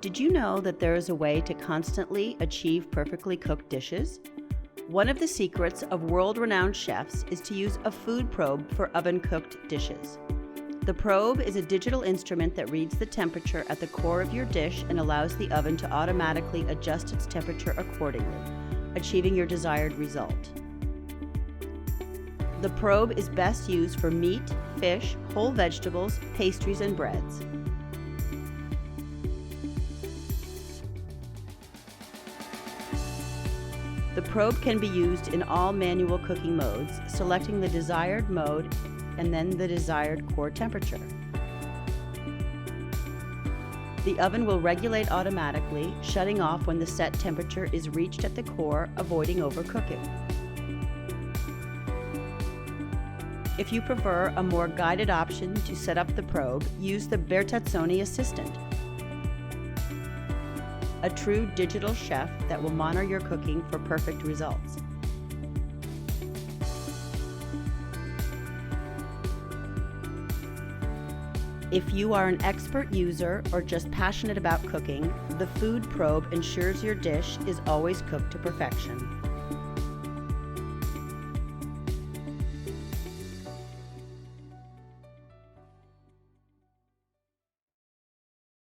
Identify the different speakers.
Speaker 1: Did you know that there is a way to constantly achieve perfectly cooked dishes? One of the secrets of world-renowned chefs is to use a food probe for oven-cooked dishes. The probe is a digital instrument that reads the temperature at the core of your dish and allows the oven to automatically adjust its temperature accordingly, achieving your desired result. The probe is best used for meat, fish, whole vegetables, pastries, and breads. The probe can be used in all manual cooking modes, selecting the desired mode and then the desired core temperature. The oven will regulate automatically, shutting off when the set temperature is reached at the core, avoiding overcooking. If you prefer a more guided option to set up the probe, use the Bertazzoni Assistant, a true digital chef that will monitor your cooking for perfect results. If you are an expert user or just passionate about cooking, the food probe ensures your dish is always cooked to perfection.